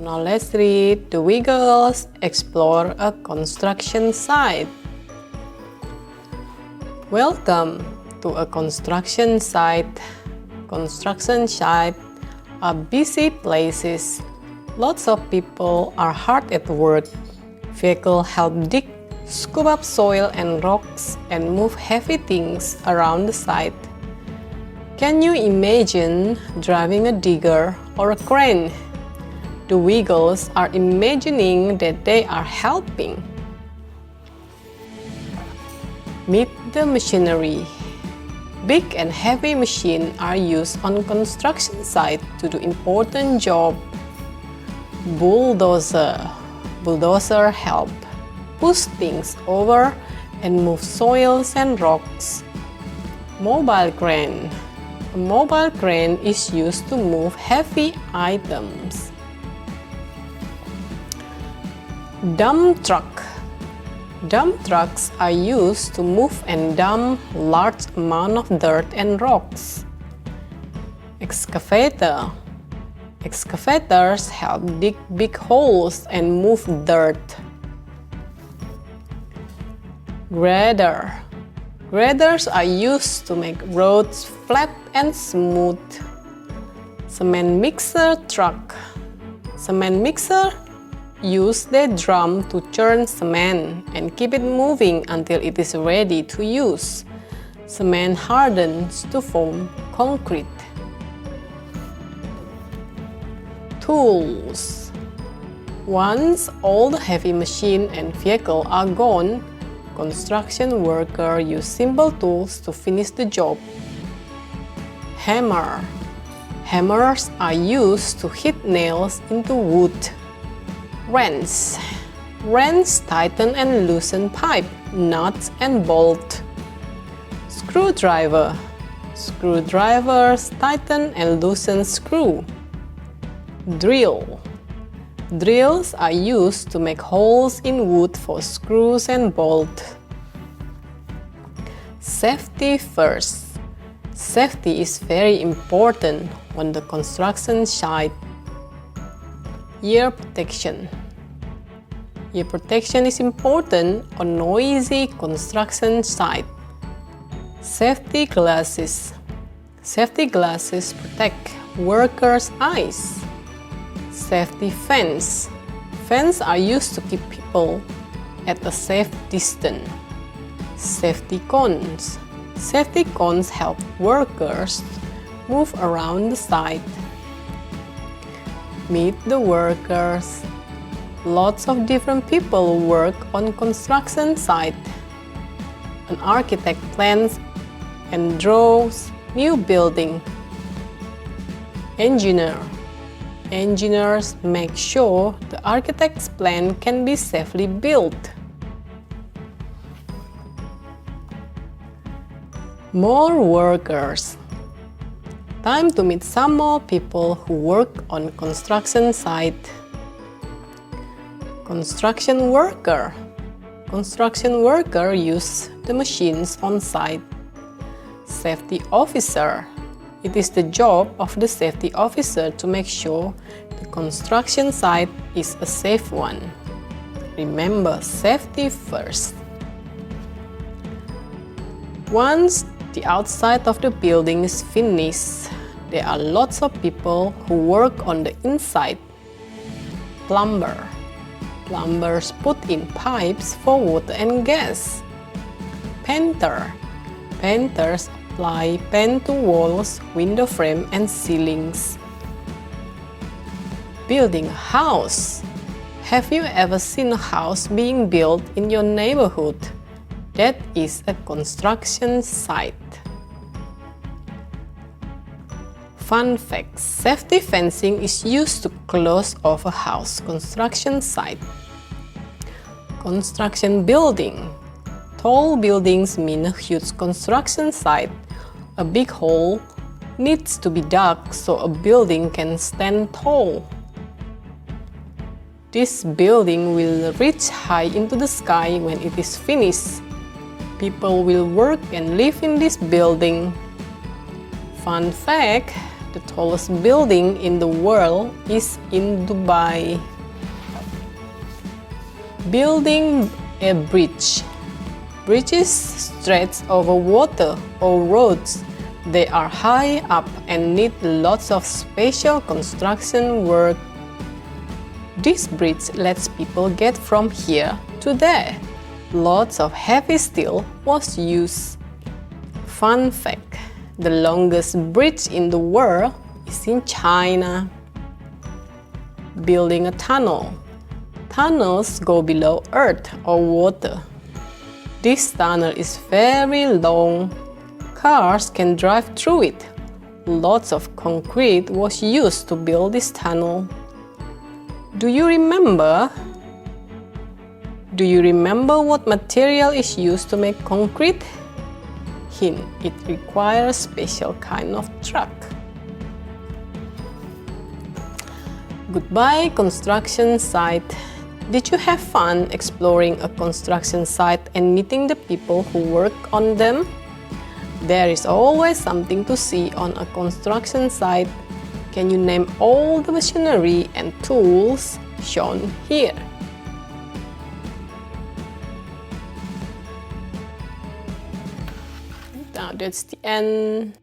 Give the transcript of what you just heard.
Now let's read The Wiggles Explore a Construction Site. Welcome to a construction site. Construction sites are busy places. Lots of people are hard at work. Vehicles help dig, scoop up soil and rocks, and move heavy things around the site. Can you imagine driving a digger or a crane? The Wiggles are imagining that they are helping. Meet the machinery. Big and heavy machines are used on construction sites to do important jobs. Bulldozer help push things over and move soils and rocks. Mobile crane. A mobile crane is used to move heavy items. Dump truck. Dump trucks are used to move and dump large amounts of dirt and rocks. Excavator. Excavators help dig big holes and move dirt. Grader. Graders are used to make roads flat and smooth. Cement mixer truck. Cement mixer use their drum to churn cement and keep it moving until it is ready to use. Cement hardens to form concrete. Tools. Once all the heavy machine and vehicle are gone, construction workers use simple tools to finish the job. Hammer. Hammers are used to hit nails into wood. Wrench. Wrench tighten and loosen pipe, nuts and bolt. Screwdriver. Screwdrivers tighten and loosen screw. Drill. Drills are used to make holes in wood for screws and bolts. Safety first. Safety is very important on the construction site. Ear protection. Ear protection is important on noisy construction site. Safety glasses. Safety glasses protect workers' eyes. Safety fence. Fences are used to keep people at a safe distance. Safety cones. Safety cones help workers move around the site. Meet the workers. Lots of different people work on construction site. An architect plans and draws new building. Engineer. Engineers make sure the architect's plan can be safely built. More workers. Time to meet some more people who work on construction site. Construction worker. Construction worker use the machines on site. Safety officer. It is the job of the safety officer to make sure the construction site is a safe one. Remember, safety first. Once the outside of the building is finished, there are lots of people who work on the inside. Plumber. Plumbers put in pipes for water and gas. Painter. Painters apply paint to walls, window frame, and ceilings. Building a house. Have you ever seen a house being built in your neighborhood? That is a construction site. Fun fact: safety fencing is used to close off a house construction site. Construction building. Tall buildings mean a huge construction site. A big hole needs to be dug so a building can stand tall. This building will reach high into the sky when it is finished. People will work and live in this building. Fun fact: The tallest building in the world is in Dubai. Building a bridge. Bridges stretch over water or roads. They are high up and need lots of special construction work. This bridge lets people get from here to there. Lots of heavy steel was used. Fun fact: the longest bridge in the world is in China. Building a tunnel. Tunnels go below earth or water. This tunnel is very long. Cars can drive through it. Lots of concrete was used to build this tunnel. Do you remember what material is used to make concrete? Hint: it requires a special kind of truck. Goodbye construction site. Did you have fun exploring a construction site and meeting the people who work on them? There is always something to see on a construction site. Can you name all the machinery and tools shown here? Now that's the end.